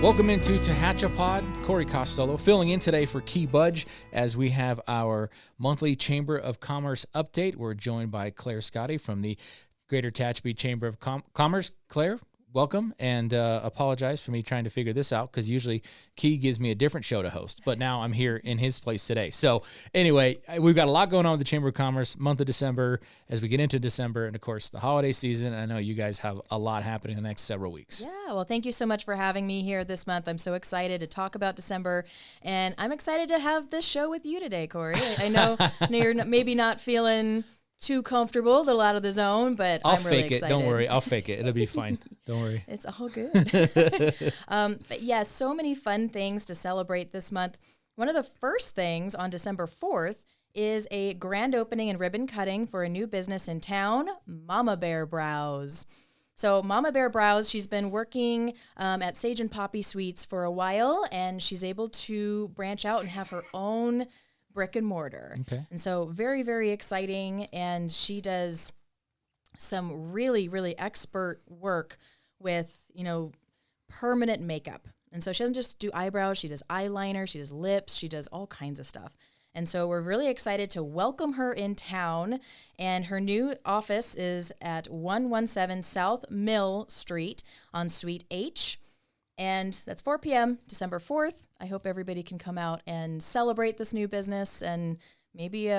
Welcome into TehachaPod. Corey Costelloe filling in today for Key Budge as we have our monthly Chamber of Commerce update. We're joined by Clare Scotti from the Greater Tehachapi Chamber of Commerce. Clare, welcome, and apologize for me trying to figure this out because usually Key gives me a different show to host, but now I'm here in his place today. So anyway, we've got a lot going on with the Chamber of Commerce, month of December, as we get into December, and of course the holiday season. I know you guys have a lot happening in the next several weeks. Yeah, well, thank you so much for having me here this month. I'm so excited to talk about December, and I'm excited to have this show with you today, Corey. I know you're maybe not feeling too comfortable, a little out of the zone, but I'm really excited. I'll fake it. Don't worry. I'll fake it. It'll be fine. Don't worry. It's all good. But yeah, so many fun things to celebrate this month. One of the first things on December 4th is a grand opening and ribbon cutting for a new business in town, Mama Bear Brows. So Mama Bear Brows, she's been working at Sage and Poppy Sweets for a while, and she's able to branch out and have her own brick and mortar. Okay. And so very, very exciting. And she does some really, really expert work with, permanent makeup. And so she doesn't just do eyebrows, she does eyeliner, she does lips, she does all kinds of stuff. And so we're really excited to welcome her in town. And her new office is at 117 South Mill Street on Suite H. And that's 4 p.m., December 4th. I hope everybody can come out and celebrate this new business and maybe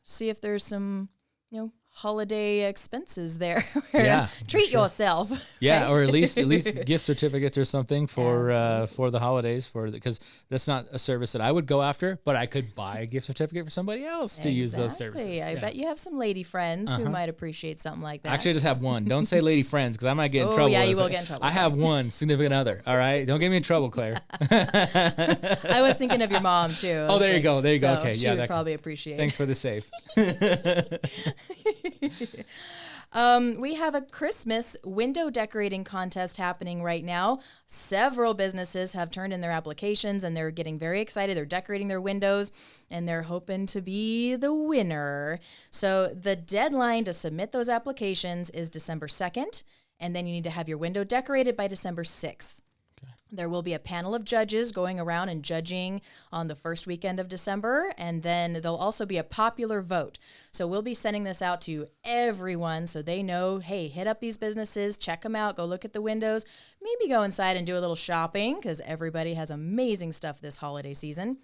see if there's some, holiday expenses there. Yeah, treat yourself. Yeah, right? or at least gift certificates or something for the holidays, because that's not a service that I would go after, but I could buy a gift certificate for somebody else to use those services. I bet you have some lady friends who might appreciate something like that. Actually, I just have one. Don't say lady friends because I might get in trouble. Yeah, you will get in trouble. I have one significant other. All right, don't get me in trouble, Claire. I was thinking of your mom too. Oh, there you go. There you go. Okay, she would probably appreciate. Thanks for the save. We have a Christmas window decorating contest happening right now. Several businesses have turned in their applications and they're getting very excited. They're decorating their windows and they're hoping to be the winner. So the deadline to submit those applications is December 2nd, and then you need to have your window decorated by December 6th. There will be a panel of judges going around and judging on the first weekend of December, and then there'll also be a popular vote. So we'll be sending this out to everyone so they know, hey, hit up these businesses, check them out, go look at the windows, maybe go inside and do a little shopping because everybody has amazing stuff this holiday season.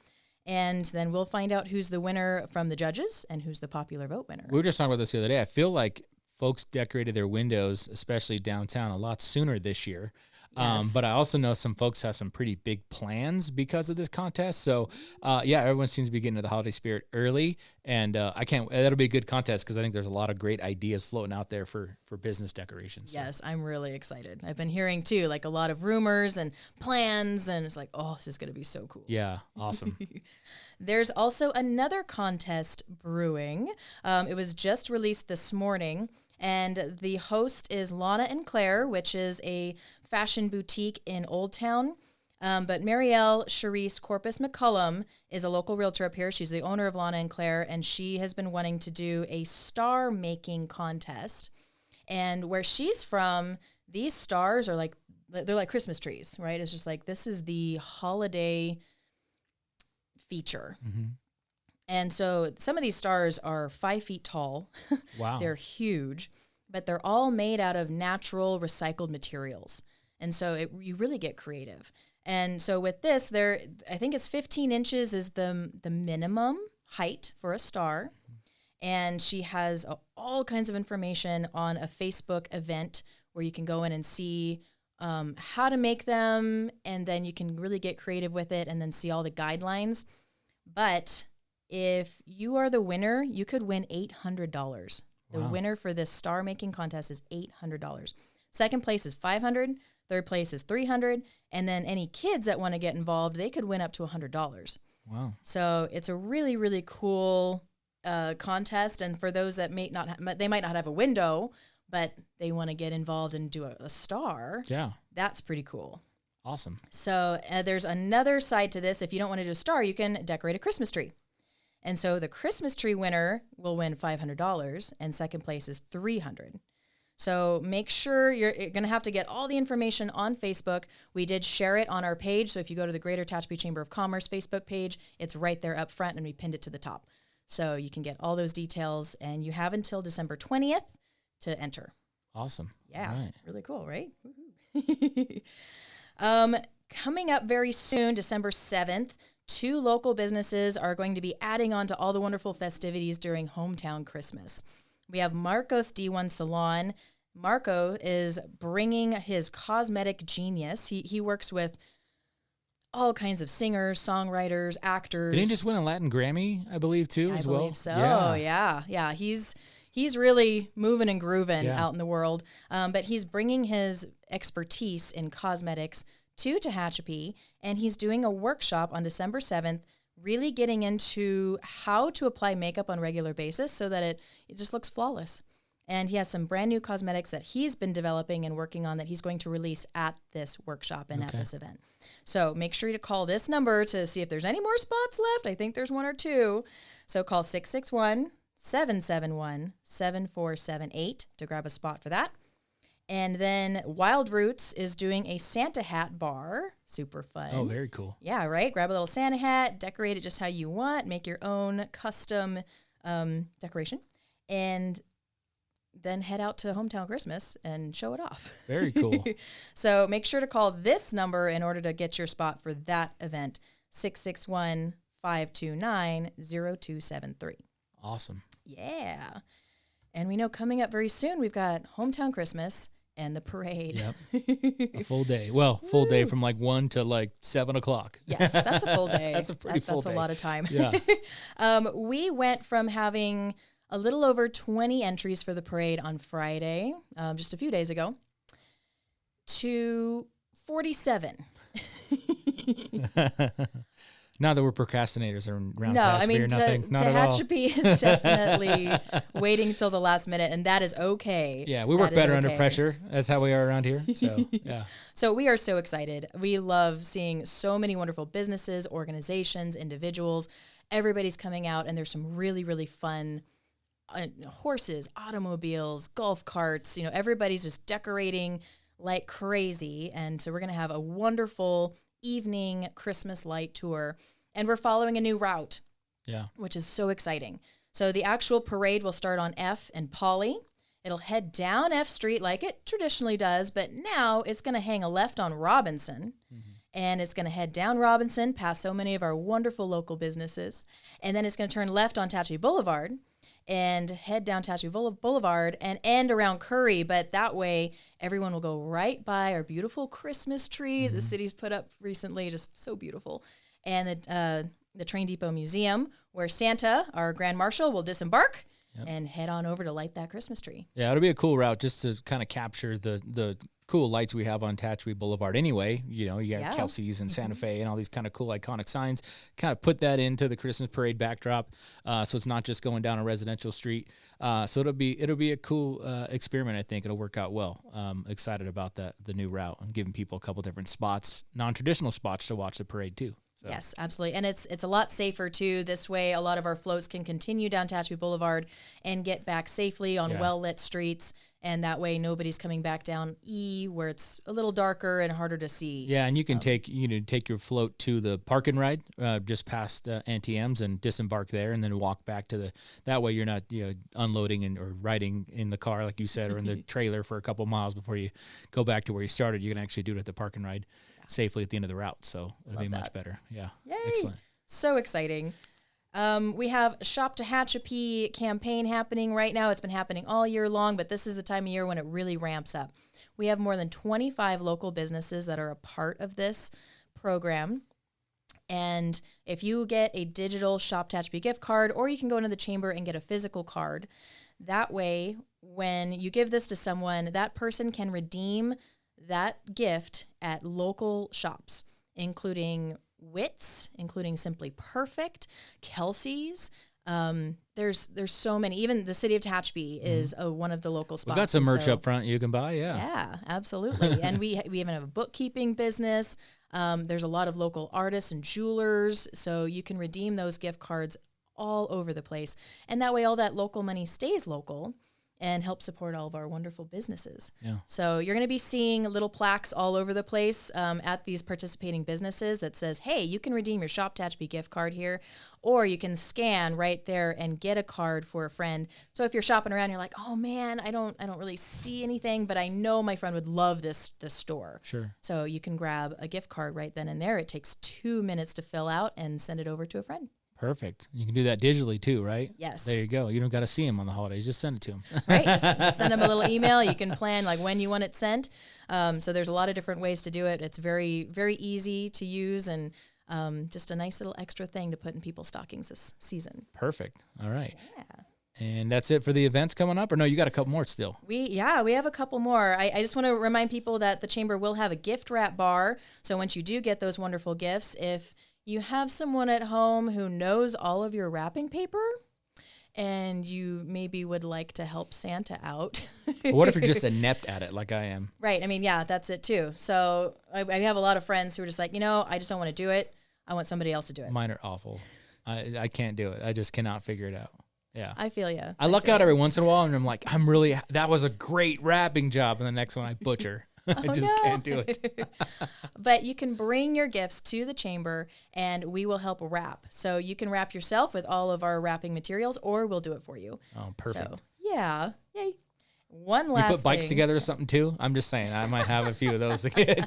And then we'll find out who's the winner from the judges and who's the popular vote winner. We were just talking about this the other day. I feel like folks decorated their windows, especially downtown, a lot sooner this year. Yes. But I also know some folks have some pretty big plans because of this contest. So, everyone seems to be getting to the holiday spirit early, and that'll be a good contest because I think there's a lot of great ideas floating out there for business decorations. So. Yes, I'm really excited. I've been hearing too, like a lot of rumors and plans, and it's like, oh, this is going to be so cool. Yeah, awesome. There's also another contest brewing. It was just released this morning. And the host is Lana and Clare, which is a fashion boutique in Old Town. But Marielle Charisse Corpus McCullum is a local realtor up here. She's the owner of Lana and Clare, and she has been wanting to do a star making contest. And where she's from, these stars are they're like Christmas trees, right? It's just like, this is the holiday feature. Mm-hmm. And so some of these stars are 5 feet tall. Wow. They're huge, but they're all made out of natural recycled materials. And so you really get creative. And so with this, I think it's 15 inches is the minimum height for a star. And she has all kinds of information on a Facebook event where you can go in and see how to make them, and then you can really get creative with it and then see all the guidelines. But if you are the winner, you could win $800. The winner for this star making contest is $800. Second place is $500. Third place is $300. And then any kids that want to get involved, they could win up to $100. Wow. So it's a really, really cool contest. And for those that they might not have a window, but they want to get involved and do a star. Yeah. That's pretty cool. Awesome. So there's another side to this. If you don't want to do a star, you can decorate a Christmas tree. And so the Christmas tree winner will win $500, and second place is $300. So make sure you're going to have to get all the information on Facebook. We did share it on our page. So if you go to the Greater Tehachapi Chamber of Commerce Facebook page, it's right there up front and we pinned it to the top. So you can get all those details and you have until December 20th to enter. Awesome. Yeah. Right. Really cool, right? Coming up very soon, December 7th, 2 local businesses are going to be adding on to all the wonderful festivities during Hometown Christmas. We have Marco's D1 Salon. Marco is bringing his cosmetic genius. He works with all kinds of singers, songwriters, actors. Did he just win a Latin Grammy, I believe, too, as well? I believe so, yeah. He's really moving and grooving out in the world. But he's bringing his expertise in cosmetics to Tehachapi, and he's doing a workshop on December 7th, really getting into how to apply makeup on a regular basis so that it just looks flawless. And he has some brand new cosmetics that he's been developing and working on that he's going to release at this workshop and at this event. So make sure to call this number to see if there's any more spots left. I think there's 1 or 2. So call 661-771-7478 to grab a spot for that. And then Wild Roots is doing a Santa hat bar. Super fun. Oh, very cool. Yeah, right? Grab a little Santa hat, decorate it just how you want, make your own custom decoration, and then head out to Hometown Christmas and show it off. Very cool. So make sure to call this number in order to get your spot for that event, 661-529-0273. Awesome. Yeah. And we know coming up very soon, we've got Hometown Christmas and the parade. Yep. A full day. Well, full day from like 1 to like 7 o'clock. Yes, that's a full day. That's a pretty full day. That's a lot of time. Yeah. We went from having a little over 20 entries for the parade on Friday, just a few days ago, to 47. Not that we're procrastinators around No, Tehachapi I mean, or nothing. Not at all. Tehachapi is definitely waiting until the last minute, and that is okay. Yeah, we work better under okay. pressure. That's how we are around here. So, yeah. So we are so excited. We love seeing so many wonderful businesses, organizations, individuals. Everybody's coming out, and there's some really, really fun horses, automobiles, golf carts. You know, everybody's just decorating like crazy. And so we're going to have a wonderful evening Christmas light tour, and we're following a new route, which is so exciting. So the actual parade will start on F and Pauley. It'll head down F Street like it traditionally does, but now it's going to hang a left on Robinson, and it's going to head down Robinson past so many of our wonderful local businesses, and then it's going to turn left on Tehachapi Boulevard and head down Tehachapi Boulevard and end around Curry. But that way, everyone will go right by our beautiful Christmas tree the city's put up recently, just so beautiful. And the Train Depot Museum, where Santa, our Grand Marshal, will disembark and head on over to light that Christmas tree. Yeah, it'll be a cool route just to kind of capture the cool lights we have on Tehachapi Boulevard anyway. You know, you got Kelsey's and Santa Fe and all these kind of cool iconic signs. Kind of put that into the Christmas parade backdrop, so it's not just going down a residential street. So it'll be a cool experiment. I think it'll work out well. Excited about the new route and giving people a couple different spots, non-traditional spots to watch the parade too. So. Yes, absolutely. And it's a lot safer, too. This way, a lot of our floats can continue down Tehachapi Boulevard and get back safely on well-lit streets. And that way, nobody's coming back down E, where it's a little darker and harder to see. Yeah, and you can take your float to the park and ride just past NTM's and disembark there, and then walk back to the. That way, you're not unloading or riding in the car like you said, or in the trailer for a couple miles before you go back to where you started. You can actually do it at the park and ride safely at the end of the route, so it'll be much better. Yeah. Yay. Excellent. So exciting. We have Shop Tehachapi campaign happening right now. It's been happening all year long, but this is the time of year when it really ramps up. We have more than 25 local businesses that are a part of this program. And if you get a digital Shop Tehachapi gift card, or you can go into the chamber and get a physical card, that way, when you give this to someone, that person can redeem that gift at local shops, including Wits, including Simply Perfect, Kelsey's. There's so many. Even the city of Tehachapi is one of the local spots. We've got some merch up front you can buy. Yeah, absolutely. And we even have a bookkeeping business. There's a lot of local artists and jewelers, so you can redeem those gift cards all over the place. And that way, all that local money stays local. and help support all of our wonderful businesses. Yeah. So you're going to be seeing little plaques all over the place at these participating businesses that says, hey, you can redeem your Shop Tehachapi gift card here, or you can scan right there and get a card for a friend. So if you're shopping around, you're like, oh man, I don't really see anything, but I know my friend would love this store. Sure. So you can grab a gift card right then and there. It takes 2 minutes to fill out and send it over to a friend. Perfect. You can do that digitally too, right? Yes. There you go. You don't got to see them on the holidays. Just send it to them. Right? Just send them a little email. You can plan like when you want it sent. So there's a lot of different ways to do it. It's very, very easy to use and just a nice little extra thing to put in people's stockings this season. Perfect. All right. Yeah. And that's it for the events coming up? Or no, you got a couple more still? We have a couple more. I just want to remind people that the Chamber will have a gift wrap bar. So once you do get those wonderful gifts, if you have someone at home who knows all of your wrapping paper and you maybe would like to help Santa out. What if you're just inept at it like I am? Right. I mean, yeah, that's it too. So I have a lot of friends who are just like, I just don't want to do it. I want somebody else to do it. Mine are awful. I can't do it. I just cannot figure it out. Yeah. I feel you. I luck out every once in a while and I'm like, that was a great wrapping job. And the next one I butcher. I just can't do it. But you can bring your gifts to the Chamber and we will help wrap. So you can wrap yourself with all of our wrapping materials or we'll do it for you. Oh, perfect. So, yeah. Yay. One last You put bikes thing. together or something too? I'm just saying, I might have a few of those again.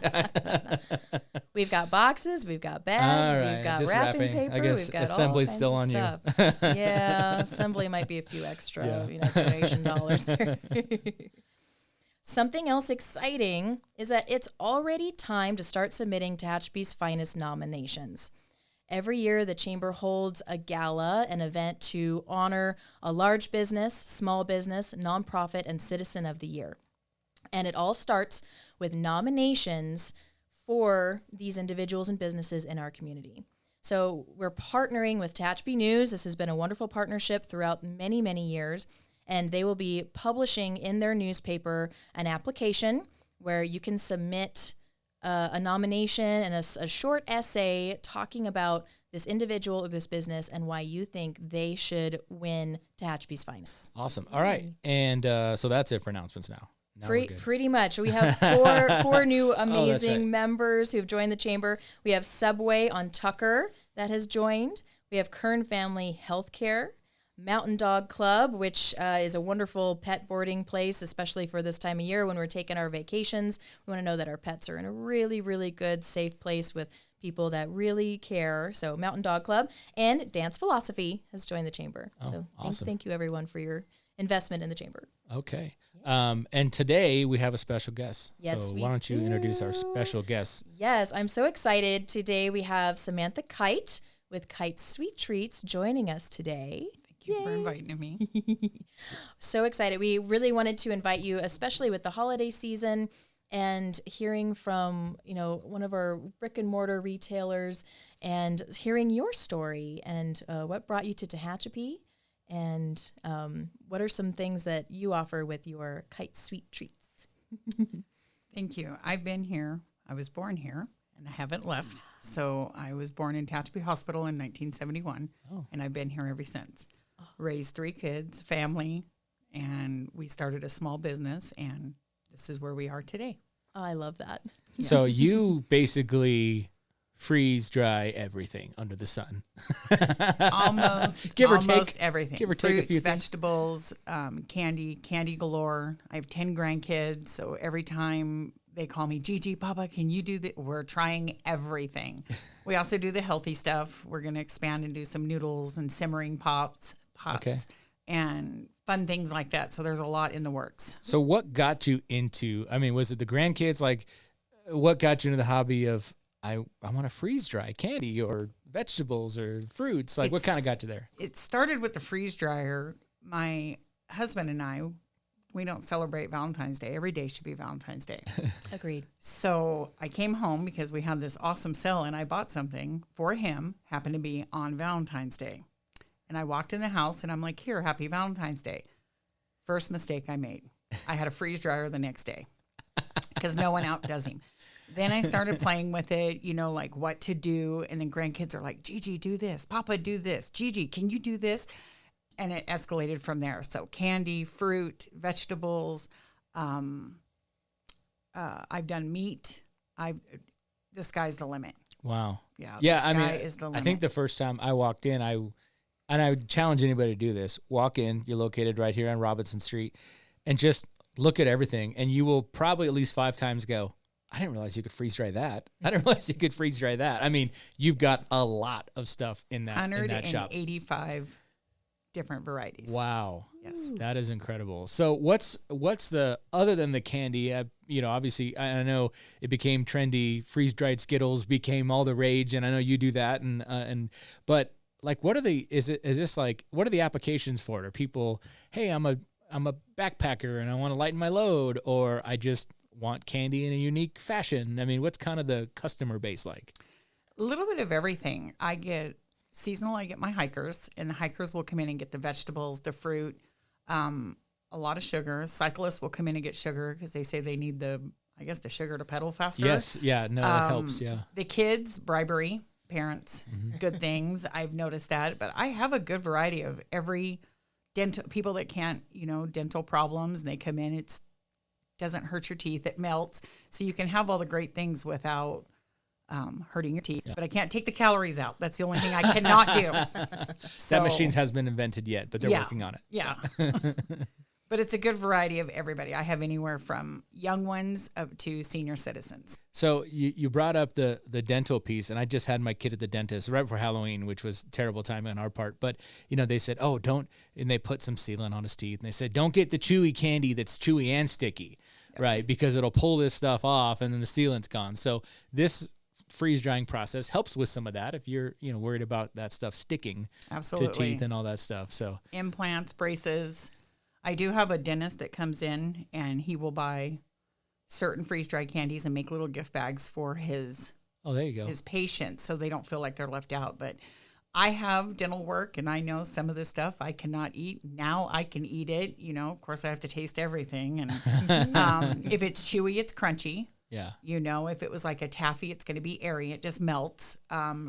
We've got boxes, we've got bags, All right, we've got just wrapping wrapping. paper, I guess we've got assembly's all still kinds on of you. stuff. Yeah, assembly might be a few extra, donation dollars there. Something else exciting is that it's already time to start submitting Tehachapi's Finest nominations. Every year, the Chamber holds a gala, an event to honor a large business, small business, nonprofit, and citizen of the year. And it all starts with nominations for these individuals and businesses in our community. So we're partnering with Tehachapi News. This has been a wonderful partnership throughout many, many years. And they will be publishing in their newspaper an application where you can submit a nomination and a short essay talking about this individual or this business and why you think they should win Tehachapi's Finest. Awesome. All right. And so that's it for announcements now. Pretty much. We have four new amazing members who have joined the Chamber. We have Subway on Tucker that has joined. We have Kern Family Healthcare. Mountain Dog Club, which is a wonderful pet boarding place, especially for this time of year when we're taking our vacations. We want to know that our pets are in a really, really good, safe place with people that really care. So Mountain Dog Club and Dance Philosophy has joined the Chamber. So awesome. thank you, everyone, for your investment in the Chamber. Okay. And today we have a special guest. Yes, so we why don't you do. introduce our special guest? Yes, I'm so excited. Today we have Samantha Kight with Kights Sweet Treats joining us today. Thank you for inviting me. So excited. We really wanted to invite you, especially with the holiday season and hearing from, one of our brick and mortar retailers and hearing your story and what brought you to Tehachapi and what are some things that you offer with your Kight Sweet Treats. Thank you. I've been here. I was born here and I haven't left. So I was born in Tehachapi Hospital in 1971 and I've been here ever since. Raised 3 kids, family, and we started a small business, and this is where we are today. Oh, I love that. Yes. So you basically freeze dry everything under the sun. Almost, Give or almost take, everything. give or take a Fruits, few things. vegetables, candy galore. I have 10 grandkids, so every time they call me, Gigi, Papa, can you do that? We're trying everything. We also do the healthy stuff. We're going to expand and do some noodles and simmering pots, and fun things like that. So there's a lot in the works. So what got you into, was it the grandkids? Like, what got you into the hobby of, I want to freeze dry candy or vegetables or fruits? Like, what kind of got you there? It started with the freeze dryer. My husband and I, we don't celebrate Valentine's Day. Every day should be Valentine's Day. Agreed. So I came home because we had this awesome sale and I bought something for him, happened to be on Valentine's Day. And I walked in the house and I'm like, here, happy Valentine's Day. First mistake I made. I had a freeze dryer the next day because no one outdoes him. Then I started playing with it, like what to do. And then grandkids are like, Gigi, do this. Papa, do this. Gigi, can you do this? and it escalated from there. So candy, fruit, vegetables. I've done meat. The sky's the limit. Wow. Yeah. Yeah. The sky I mean, is the limit. I think the first time I walked in, I would challenge anybody to do this. Walk in, you're located right here on Robinson Street, and just look at everything. And you will probably at least 5 times go, I didn't realize you could freeze dry that. I didn't realize you could freeze dry that. I mean, you've got a lot of stuff in that shop. 185 different varieties. Wow. Yes. That is incredible. So what's the, other than the candy, obviously I know it became trendy, freeze-dried Skittles became all the rage, and I know you do that. But like, what are the applications for it? Are people, hey, I'm a backpacker and I want to lighten my load, or I just want candy in a unique fashion? I mean, what's kind of the customer base like? A little bit of everything. I get my hikers, and the hikers will come in and get the vegetables, the fruit, a lot of sugar. Cyclists will come in and get sugar because they say they need the sugar to pedal faster. Yes. Yeah. No, it helps. Yeah. The kids, bribery, parents, good things. I've noticed that, but I have a good variety of every people that can't, dental problems, and they come in, it doesn't hurt your teeth. It melts. So you can have all the great things without hurting your teeth, but I can't take the calories out. That's the only thing I cannot do. That machine hasn't been invented yet, but they're working on it. Yeah. But it's a good variety of everybody. I have anywhere from young ones up to senior citizens. So you brought up the dental piece, and I just had my kid at the dentist right before Halloween, which was terrible timing on our part. But, they said, oh, don't, and they put some sealant on his teeth, and they said, don't get the chewy candy that's chewy and sticky, right? Because it'll pull this stuff off, and then the sealant's gone. So this freeze drying process helps with some of that if you're worried about that stuff sticking to teeth and all that stuff. So implants, braces. I do have a dentist that comes in and he will buy certain freeze dried candies and make little gift bags for his there you go, his patients, so they don't feel like they're left out. But I have dental work, and I know some of this stuff I cannot eat. Now I can eat it. Of course I have to taste everything, and if it's chewy, it's crunchy. Yeah. If it was like a taffy, it's going to be airy. It just melts.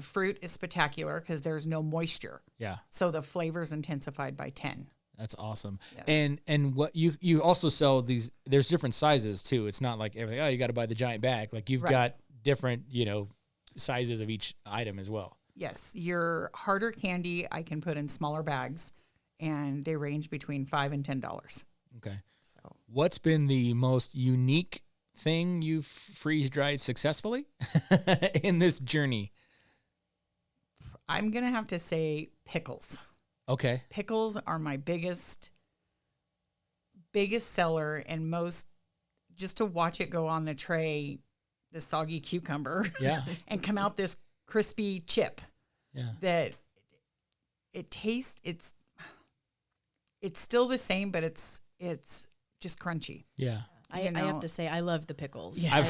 Fruit is spectacular because there's no moisture. Yeah. So the flavor's intensified by 10. That's awesome. Yes. And what you also sell these, there's different sizes too. It's not like everything, you got to buy the giant bag. Like you've got different, sizes of each item as well. Yes. Your harder candy I can put in smaller bags, and they range between $5 and $10. Okay. So what's been the most unique thing you've freeze dried successfully in this journey? I'm going to have to say pickles. Okay. Pickles are my biggest seller, and most, just to watch it go on the tray, the soggy cucumber, and come out this crispy chip. Yeah. That it tastes, it's still the same, but it's just crunchy. Yeah. I have to say, I love the pickles. Yes. I've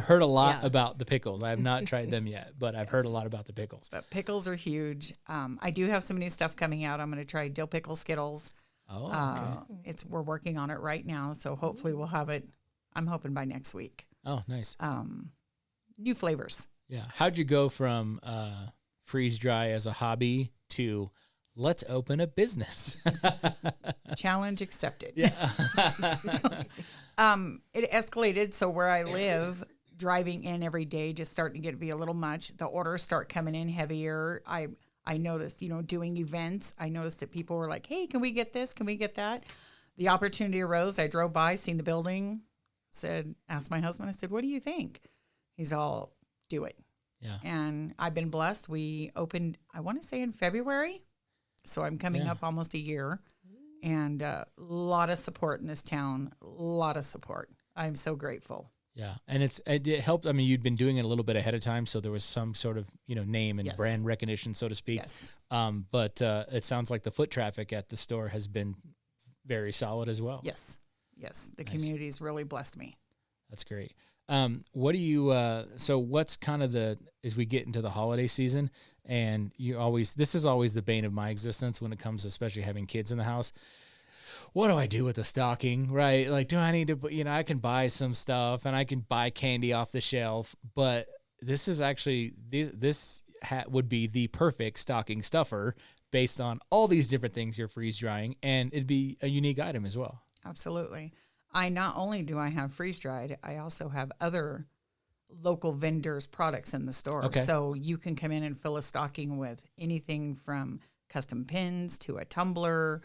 heard a lot about the pickles. I have not tried them yet, but I've heard a lot about the pickles. But pickles are huge. I do have some new stuff coming out. I'm going to try dill pickle Skittles. Oh, okay. We're working on it right now, so hopefully we'll have it. I'm hoping by next week. Oh, nice. New flavors. Yeah. How'd you go from freeze dry as a hobby to let's open a business? Challenge accepted. Yeah. It escalated. So where I live, driving in every day just starting to get to be a little much. The orders start coming in heavier. I noticed, doing events, I noticed that people were like, hey, can we get this? Can we get that? The opportunity arose. I drove by, seen the building, asked my husband, I said, what do you think? He's all, do it. Yeah. And I've been blessed. We opened, I want to say in February. So I'm coming up almost a year, and a lot of support in this town, a lot of support. I'm so grateful. Yeah. And it helped. I mean, you'd been doing it a little bit ahead of time, so there was some sort of, name and brand recognition, so to speak. Yes. But it sounds like the foot traffic at the store has been very solid as well. Yes. Yes. The community's really blessed me. That's great. What do you, so what's kind of as we get into the holiday season, and this is always the bane of my existence when it comes to especially having kids in the house. What do I do with the stocking, right? Like, do I need to, I can buy some stuff and I can buy candy off the shelf, but this is actually, would be the perfect stocking stuffer based on all these different things you're freeze drying, and it'd be a unique item as well. Absolutely. I not only do I have freeze dried, I also have other local vendors' products in the store. Okay. So you can come in and fill a stocking with anything from custom pins to a tumbler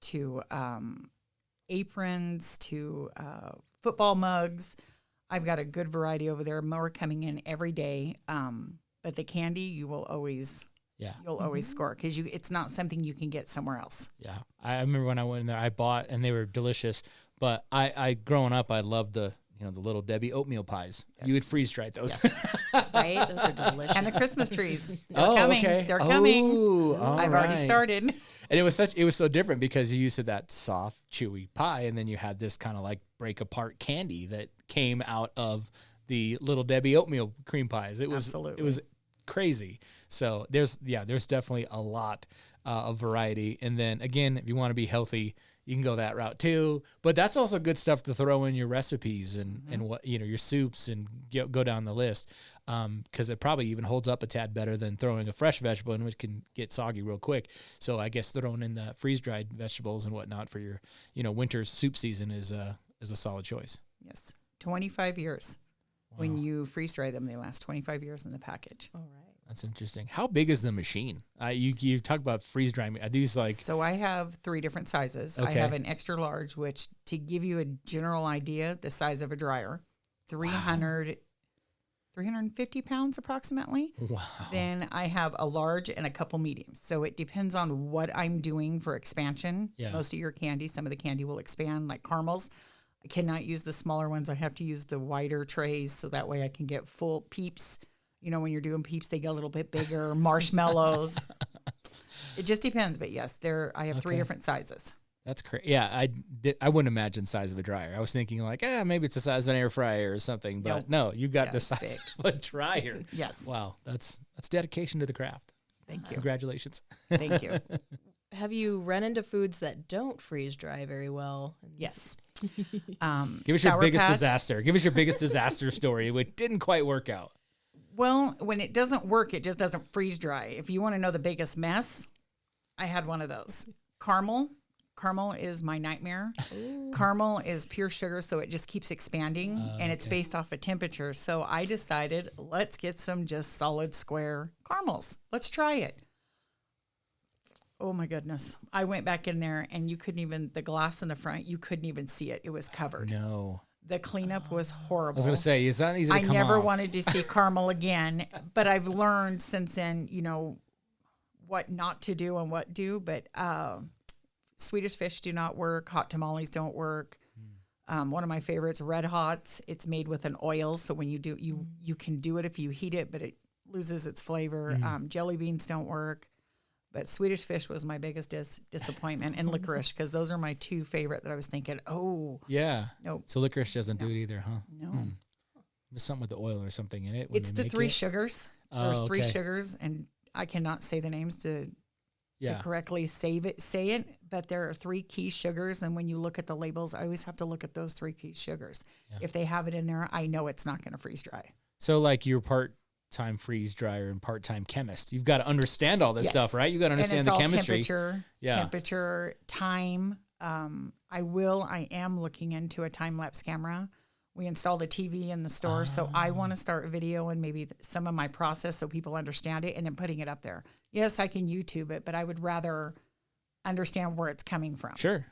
to aprons to football mugs. I've got a good variety over there. More coming in every day. But the candy, you'll always score because it's not something you can get somewhere else. Yeah, I remember when I went in there, I bought, and they were delicious. But I growing up, I loved the little Debbie oatmeal pies. Yes. You would freeze dry those. Yes. Right? Those are delicious. And the Christmas trees. They're Oh, coming. okay. They're coming. Oh, all I've already right. started. And it was so different because you used to that soft, chewy pie, and then you had this kind of like break apart candy that came out of the little Debbie oatmeal cream pies. It was Absolutely. It was crazy. So there's definitely a lot of variety. And then again, if you want to be healthy, you can go that route too. But that's also good stuff to throw in your recipes and what your soups and go down the list. Because it probably even holds up a tad better than throwing a fresh vegetable in, which can get soggy real quick. So I guess throwing in the freeze dried vegetables and whatnot for your winter soup season is a solid choice. Yes. 25 years. When you freeze dry them, they last 25 years in the package. All right. That's interesting. How big is the machine? You talk about freeze drying. Are these like? So I have 3 different sizes. Okay. I have an extra large, which to give you a general idea, the size of a dryer, 350 pounds approximately. Wow. Then I have a large and a couple mediums. So it depends on what I'm doing for expansion. Yeah. Most of your candy, some of the candy will expand, like caramels. I cannot use the smaller ones. I have to use the wider trays so that way I can get full peeps. When you're doing peeps, they get a little bit bigger. Marshmallows. It just depends. But yes, I have 3 different sizes. That's crazy. Yeah, I wouldn't imagine size of a dryer. I was thinking like, maybe it's the size of an air fryer or something. But Nope. no, you got Yeah, the it's size of a dryer. Yes. Wow, that's dedication to the craft. Thank you. Congratulations. Thank you. Have you run into foods that don't freeze dry very well? Yes. Give us your Sour biggest Patch. disaster. Give us your biggest disaster story. It didn't quite work out. Well, when it doesn't work, it just doesn't freeze dry. If you want to know the biggest mess, I had one of those. Caramel is my nightmare. Caramel is pure sugar, so it just keeps expanding, and it's based off of temperature. So I decided, let's get some just solid square caramels. Let's try it. Oh my goodness. I went back in there, and the glass in the front, you couldn't even see it. It was covered. No. The cleanup was horrible. I was going to say, it's not easy to I come never off. wanted to see caramel again, but I've learned since then, what not to do and what do. But Swedish fish do not work. Hot tamales don't work. One of my favorites, Red Hots. It's made with an oil, so when you do, you can do it if you heat it, but it loses its flavor. Jelly beans don't work. But Swedish fish was my biggest disappointment, and licorice, because those are my 2 favorite that I was thinking, Yeah. nope. So licorice doesn't do it either, huh? No. There's something with the oil or something in it. when It's you the make 3 it. sugars. Oh, There's 3 okay. sugars, and I cannot say the names to correctly say it, but there are 3 key sugars, and when you look at the labels, I always have to look at those 3 key sugars. Yeah. If they have it in there, I know it's not going to freeze dry. So like you're part-time freeze dryer and part-time chemist. You've got to understand all this Yes. stuff, right? You got to And understand it's the all chemistry. temperature, time. I am looking into a time-lapse camera. We installed a TV in the store, so I want to start videoing maybe some of my process so people understand it and then putting it up there. Yes, I can YouTube it, but I would rather understand where it's coming from. Sure.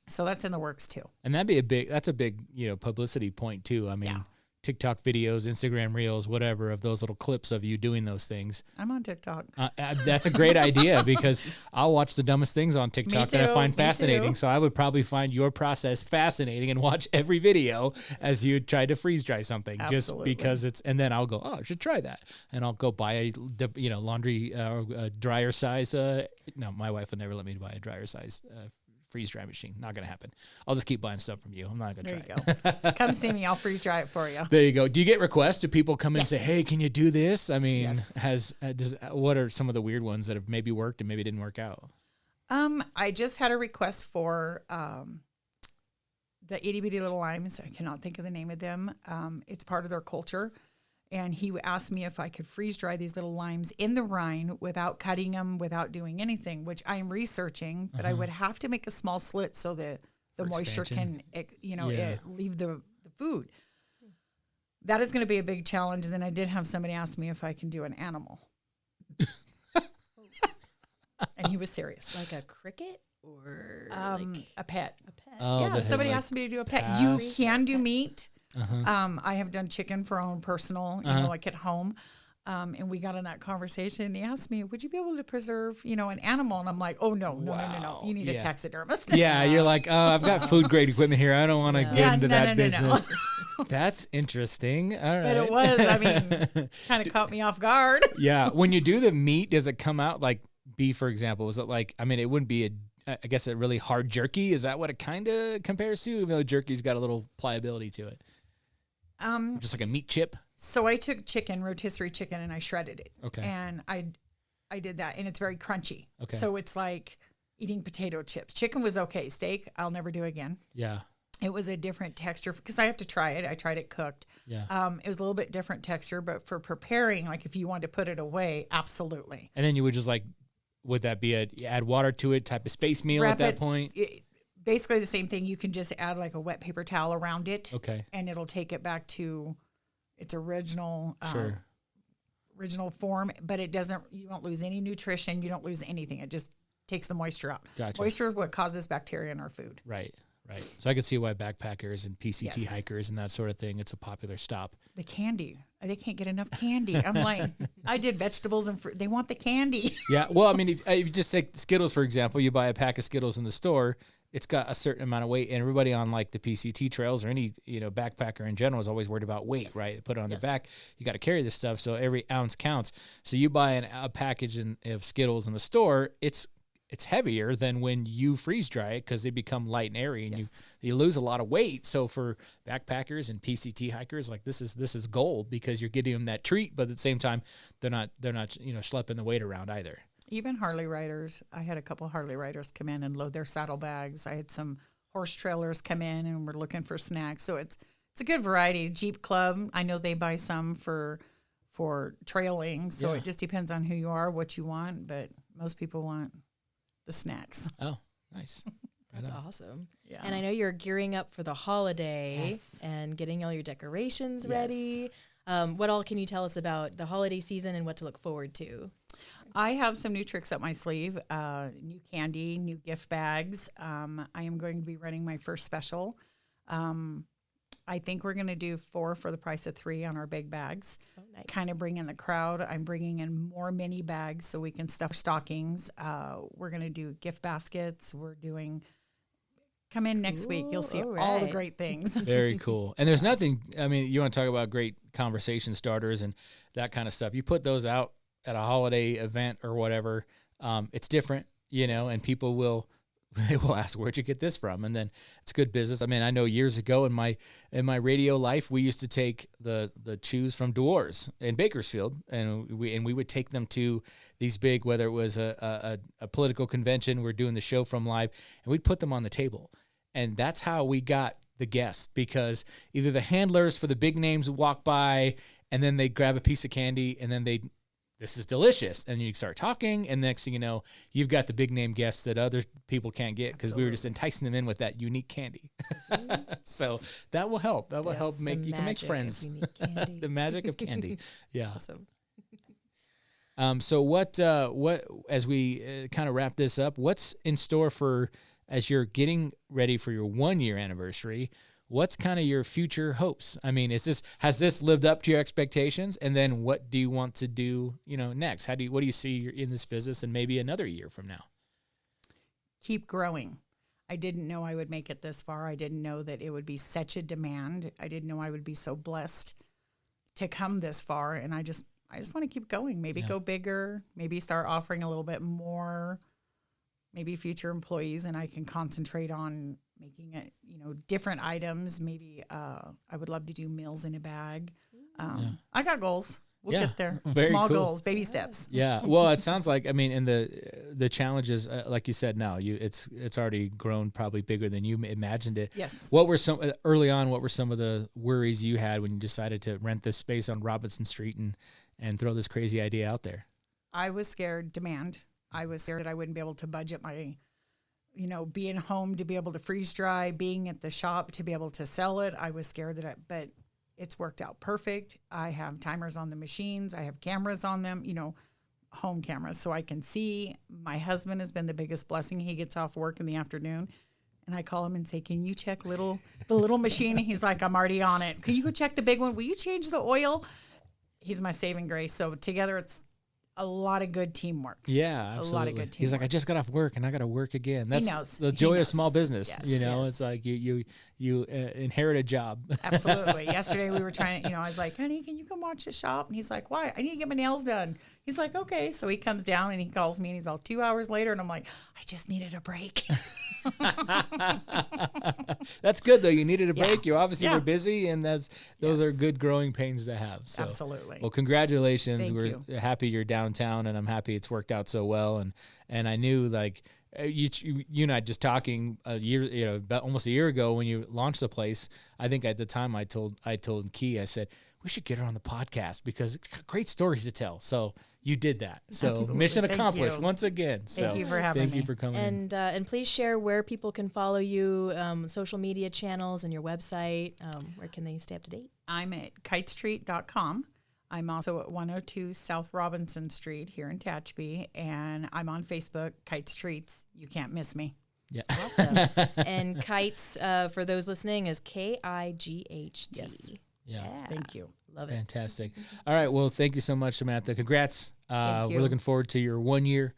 So that's in the works too. And that's a big, publicity point too. I mean, Yeah. TikTok videos, Instagram reels, whatever, of those little clips of you doing those things. I'm on TikTok. That's a great idea because I'll watch the dumbest things on TikTok that I too, find me fascinating. too. So I would probably find your process fascinating and watch every video as you try to freeze dry something. Absolutely. Just because and then I'll go, I should try that. And I'll go buy a, laundry dryer size. No, my wife would never let me buy a dryer size freeze dry machine. Not going to happen. I'll just keep buying stuff from you. I'm not going to There try you it. go. Come see me. I'll freeze dry it for you. There you go. Do you get requests? Do people come in and Yes. say, "Hey, can you do this?" I mean, Yes. what are some of the weird ones that have maybe worked and maybe didn't work out? I just had a request for the itty bitty little limes. I cannot think of the name of them. It's part of their culture. And he asked me if I could freeze dry these little limes in the rind without cutting them, without doing anything, which I'm researching, but I would have to make a small slit so that the moisture can, leave the food. That is going to be a big challenge. And then I did have somebody ask me if I can do an animal. And he was serious. Like a cricket or a pet. a pet? Oh, Somebody asked me to do a pet. You can do meat. Uh-huh. I have done chicken for own personal, like at home. And we got in that conversation and he asked me, would you be able to preserve, an animal? And I'm like, oh, no. You need a taxidermist. Yeah, you're like, oh, I've got food grade equipment here. I don't want to get into that business. That's interesting. All right. But it was, kind of caught me off guard. Yeah. When you do the meat, does it come out like beef, for example? Is it like, it wouldn't be I guess a really hard jerky. Is that what it kind of compares to? Even though jerky's got a little pliability to it. Just like a meat chip. So I took rotisserie chicken, and I shredded it. Okay. And I did that, and it's very crunchy. Okay. So it's like eating potato chips. Chicken was okay. Steak, I'll never do again. Yeah. It was a different texture because I have to try it. I tried it cooked. Yeah. It was a little bit different texture, but for preparing, like if you wanted to put it away, absolutely. And then you would just would that be add water to it type of space meal at that point? Basically the same thing. You can just add like a wet paper towel around it. Okay. And it'll take it back to its original form, but you don't lose any nutrition. You don't lose anything. It just takes the moisture out. Gotcha. Moisture is what causes bacteria in our food. Right. So I could see why backpackers and PCT hikers and that sort of thing, it's a popular stop. The candy. They can't get enough candy. I'm like, I did vegetables and fruit. They want the candy. Yeah. Well, if you just take Skittles, for example, you buy a pack of Skittles in the store, it's got a certain amount of weight, and everybody on like the PCT trails or any, backpacker in general is always worried about weight, right? They put it on their back. You got to carry this stuff. So every ounce counts. So you buy a package of Skittles in the store, it's heavier than when you freeze dry it because they become light and airy and you lose a lot of weight. So for backpackers and PCT hikers, like this is gold because you're getting them that treat, but at the same time, they're not schlepping the weight around either. Even Harley riders. I had a couple of Harley riders come in and load their saddlebags. I had some horse trailers come in and we're looking for snacks. So it's a good variety. Jeep Club, I know they buy some for trailing. So it just depends on who you are, what you want, but most people want the snacks. Oh, nice. That's awesome. Yeah. And I know you're gearing up for the holiday and getting all your decorations ready. What all can you tell us about the holiday season and what to look forward to? I have some new tricks up my sleeve, new candy, new gift bags. I am going to be running my first special. I think we're going to do 4 for the price of 3 on our big bags. Oh, nice. Kind of bring in the crowd. I'm bringing in more mini bags so we can stuff stockings. We're going to do gift baskets. Come in next week. You'll see all the great things. Very cool. And there's nothing, you want to talk about great conversation starters and that kind of stuff. You put those out at a holiday event or whatever, it's different, and people will ask, where'd you get this from? And then it's good business. I know years ago in my radio life, we used to take the chews from Dewar's in Bakersfield, and we would take them to these big, whether it was a political convention, we're doing the show from live, and we'd put them on the table. And that's how we got the guests, because either the handlers for the big names would walk by and then they'd grab a piece of candy and then this is delicious. And you start talking, and next thing you know, you've got the big name guests that other people can't get because we were just enticing them in with that unique candy. So that will help. That will help you can make friends. The magic of candy. Yeah. Awesome. So what as we kind of wrap this up, what's in store as you're getting ready for your 1-year anniversary? What's kind of your future hopes? Has this lived up to your expectations? And then what do you want to do, next? What do you see in this business and maybe another year from now? Keep growing. I didn't know I would make it this far. I didn't know that it would be such a demand. I didn't know I would be so blessed to come this far. And I just want to keep going. Maybe go bigger. Maybe start offering a little bit more. Maybe future employees, and I can concentrate on making it, different items. Maybe I would love to do meals in a bag. I got goals. We'll get there. Very Small cool. goals, baby steps. Yeah. Well, it sounds like, I mean, and the challenge is, like you said, now it's already grown probably bigger than you imagined it. Yes. What were early on, what were some of the worries you had when you decided to rent this space on Robinson Street and throw this crazy idea out there? I was scared, demand. I was scared that I wouldn't be able to budget my, being home to be able to freeze dry, being at the shop to be able to sell it. I was scared but it's worked out perfect. I have timers on the machines. I have cameras on them, home cameras, so I can see. My husband has been the biggest blessing. He gets off work in the afternoon, and I call him and say, "Can you check the little machine?" And he's like, "I'm already on it." "Can you go check the big one? Will you change the oil?" He's my saving grace. So together, it's a lot of good teamwork. Yeah, absolutely. A lot of good teamwork. He's like, "I just got off work and I got to work again." That's He knows. the joy He of small knows. business. Yes. It's like you inherit a job. Absolutely. Yesterday we were trying to, I was like, "Honey, can you come watch the shop?" And he's like, "Why?" "I need to get my nails done." He's like, "Okay." So he comes down and he calls me and he's all 2 hours later. And I'm like, "I just needed a break." That's good though. You needed a break. Yeah. You obviously Yeah. were busy, and those Yes. are good growing pains to have. So, Absolutely. well, congratulations. Thank We're you. happy you're downtown, and I'm happy it's worked out so well. And I knew like you and I just talking a year, about almost a year ago when you launched the place. I think at the time I told Key, I said we should get her on the podcast because great stories to tell. So you did that. So Absolutely. mission Thank accomplished you. once again. Thank So you for having thank me. you for coming. in. And please share where people can follow you, social media channels and your website. Where can they stay up to date? I'm at kitestreet.com. I'm also at 102 South Robinson Street here in Tehachapi, and I'm on Facebook, Kights Treats. You can't miss me. Yeah. Awesome. And Kights, for those listening, is Kight. Yes. Yeah. Thank you. Love it. Fantastic. All right. Well, thank you so much, Samantha. Congrats. Thank you. We're looking forward to your 1 year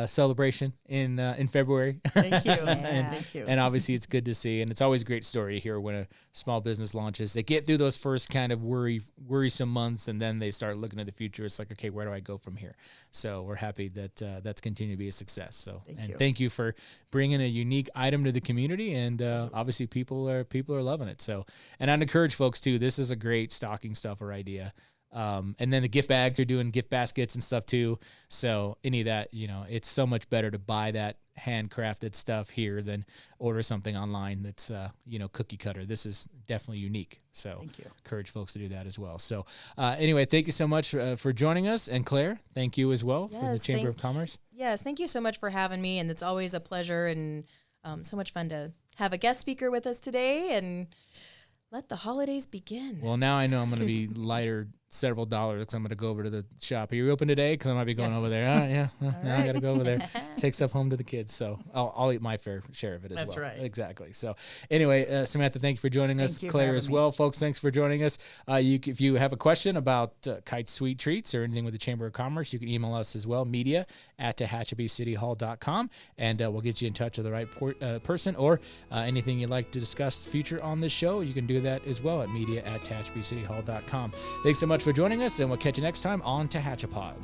celebration in February. Thank you. Yeah. Thank you. And obviously it's good to see, and it's always a great story to hear when a small business launches. They get through those first kind of worrisome months, and then they start looking at the future. It's like, okay, where do I go from here? So we're happy that that's continued to be a success. So thank you for bringing a unique item to the community, and obviously people are loving it. So, and I'd encourage folks too. This is a great stocking stuffer idea. And then the gift bags, they're doing gift baskets and stuff too. So any of that, it's so much better to buy that handcrafted stuff here than order something online that's, cookie cutter. This is definitely unique. So Thank you. encourage folks to do that as well. So anyway, thank you so much for joining us. And Claire, thank you as well for the Yes, Chamber of Commerce. Yes, thank you so much for having me, and it's always a pleasure and so much fun to have a guest speaker with us today and let the holidays begin. Well, now I know I'm going to be lighter several dollars because I'm going to go over to the shop. Are you open today? Because I might be going Yes. over there. Yeah. Now I right. got to go over there, take stuff home to the kids. So I'll eat my fair share of it as well. That's right. Exactly. So anyway, Samantha, thank you for joining us. Thank you for Claire having as me. well. Folks, thanks for joining us. If you have a question about Kite Sweet Treats or anything with the Chamber of Commerce, you can email us as well, media@TehachapiCityHall.com, and we'll get you in touch with the right person, or anything you'd like to discuss future on this show. You can do that as well at media@TehachapiCityHall.com. Thanks so much for joining us, and we'll catch you next time on TehachaPod.